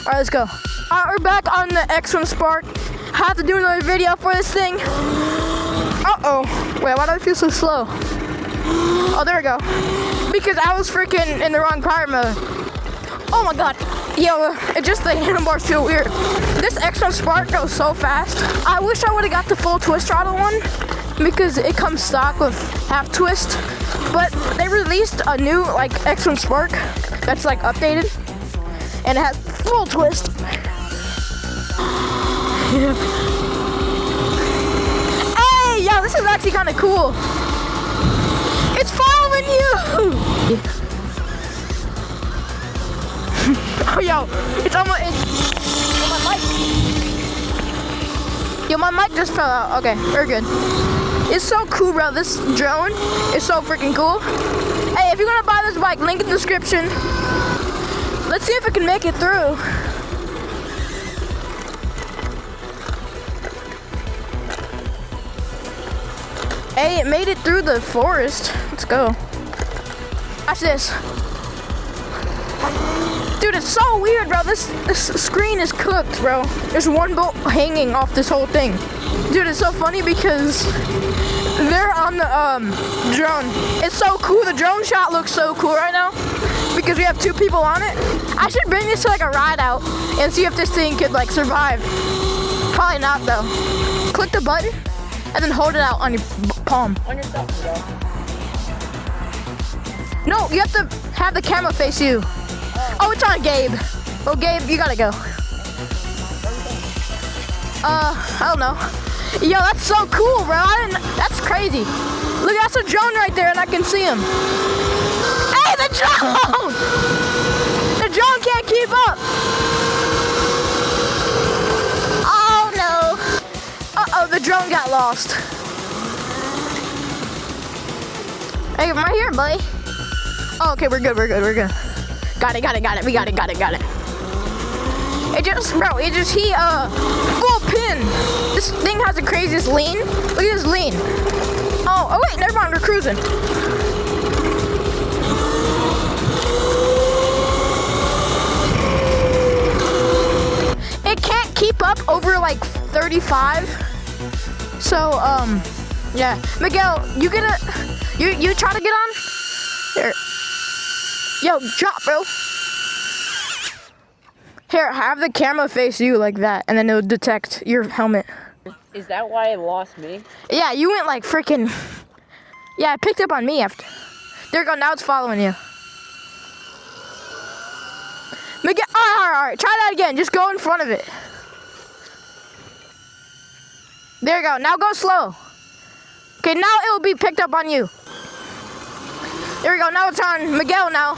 All right, let's go. All right, we're back on the X1 Spark. Have to do another video for this thing. Uh-oh. Wait, why do I feel so slow? Oh, there we go. Because I was freaking in the wrong power mode. Oh my God. Yo, it just the handlebars feel weird. This X1 Spark goes so fast. I wish I would have got the full twist throttle one because it comes stock with half twist. But they released a new like X1 Spark that's like updated and it has full twist. Yeah. Hey, yo, this is actually kind of cool. It's following you. Oh, yo, it's almost. Yo, my mic just fell out. Okay, we're good. It's so cool, bro. This drone is so freaking cool. Hey, if you're gonna buy this bike, link in the description. Let's see if it can make it through. Hey, it made it through the forest. Let's go. Watch this. Dude, it's so weird, bro. This screen is cooked, bro. There's one bolt hanging off this whole thing. Dude, it's so funny because they're on the drone. It's so cool. The drone shot looks so cool right now because we have two people on it. I should bring this to like a Rideout and see if this thing could like survive. Probably not though. Click the button and then hold it out on your palm. On yourself, bro. No, you have to have the camera face you. Oh, it's on Gabe. Well, Gabe, you gotta go. I don't know. Yo, that's so cool, bro. That's crazy. Look, that's a drone right there, and I can see him. Hey, the drone! The drone can't keep up. Oh, no. Uh-oh, the drone got lost. Hey, I'm right here, buddy. Oh, okay, we're good. Got it. We got it. It just, bro, he full pin. This thing has the craziest lean. Look at this lean. Oh wait, never mind, we're cruising. It can't keep up over like 35. So, yeah. Miguel, you try to get on? Here. Yo, drop, bro. Here, have the camera face you like that, and then it'll detect your helmet. Is that why it lost me? Yeah, you went like freaking. Yeah, it picked up on me after. There you go, now it's following you. Miguel, all right, try that again. Just go in front of it. There you go, now go slow. Okay, now it'll be picked up on you. There we go, now it's on Miguel now.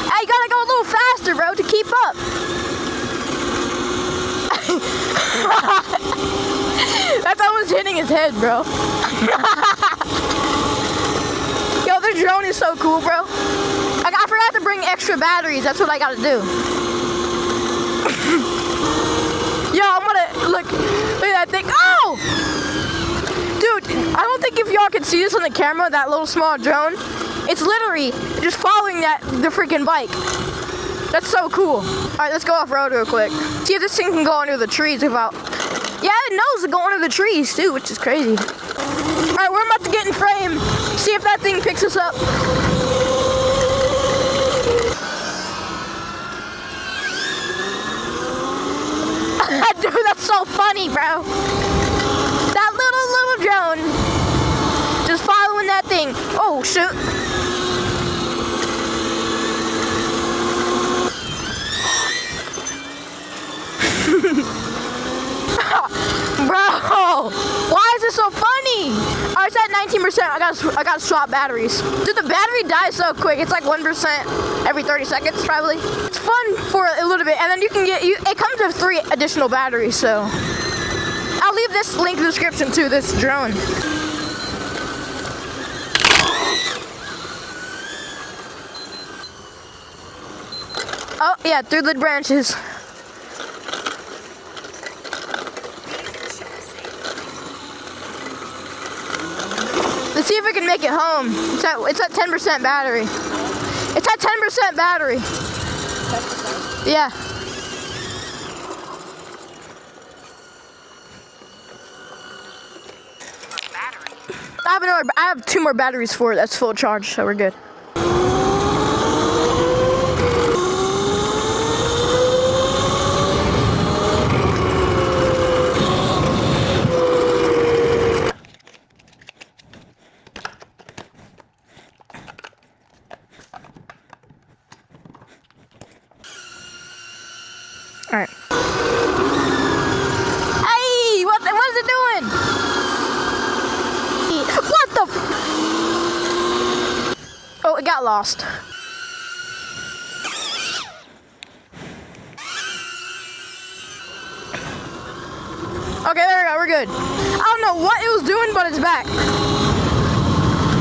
Hey, you gotta go a little faster, bro, to keep up. That's almost hitting his head, bro. Yo, the drone is so cool, bro. I forgot to bring extra batteries. That's what I gotta do. Yo, I'm gonna, look at that thing. Oh! Dude, I don't think if y'all can see this on the camera, that little small drone, it's literally just following the freaking bike. That's so cool. All right, let's go off-road real quick. See if this thing can go under the trees without... Yeah, it knows to go under the trees too, which is crazy. All right, we're about to get in frame. See if that thing picks us up. Dude, that's so funny, bro. That little drone just following that thing. Oh, shoot. Bro, why is it so funny? All right, it's at 19%. I gotta swap batteries. Dude, the battery dies so quick. It's like 1% every 30 seconds, probably. It's fun for a little bit, and then you can get it comes with 3 additional batteries. So I'll leave this link in the description to this drone. Oh yeah, through the branches. Let's see if we can make it home. It's at 10% battery. It's at 10% battery. Yeah. I have 2 more batteries for it. That's full charge, so we're good. All right. Hey, what is it doing? What the? Oh, it got lost. Okay, there we go. We're good. I don't know what it was doing, but it's back.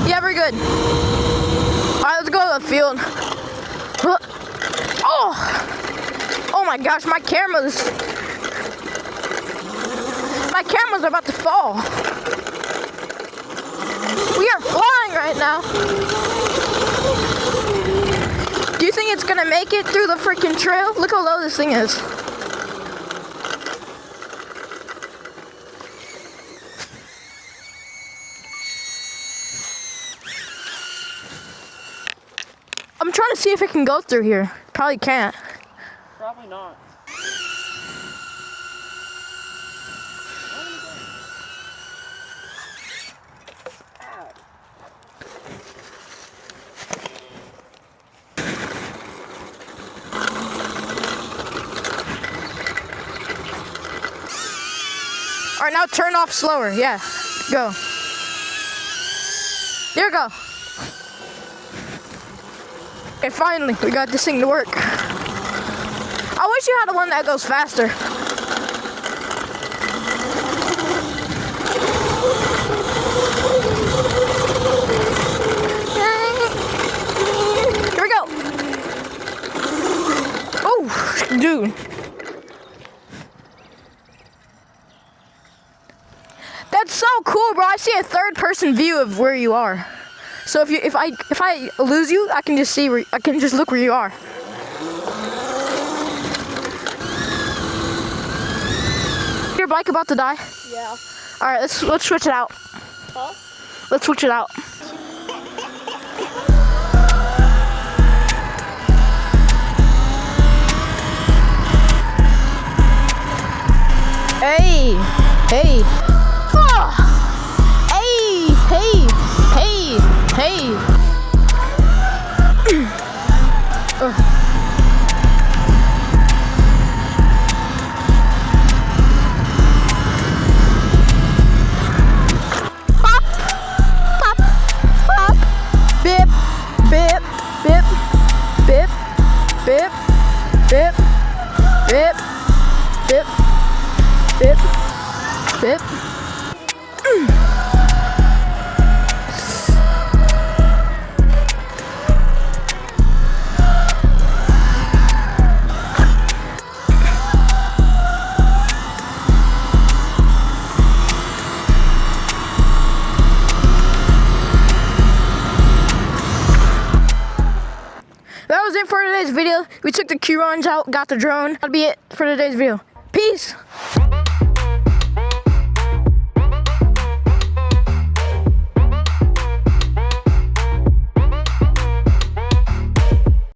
Yeah, we're good. All right, let's go to the field. Oh my gosh, my camera's about to fall. We are flying right now. Do you think it's gonna make it through the freaking trail? Look how low this thing is. I'm trying to see if it can go through here. Probably can't. Probably not. All right, now turn off slower. Yeah, go. There we go. Okay, finally, we got this thing to work. I wish you had one that goes faster. Here we go. Oh, dude. That's so cool, bro. I see a third-person view of where you are. So if I lose you, I can just see I can just look where you are. Your bike about to die? Yeah. All right, let's switch it out. Huh? Let's switch it out. Hey, hey. Oh. Hey, hey, hey, hey. Pop, pop, pop. Bip, bip, bip, bip, bip, bip, bip, bip, bip, bip. That was it for today's video. We took the Surrons out, got the drone. That'll be it for today's video. Peace.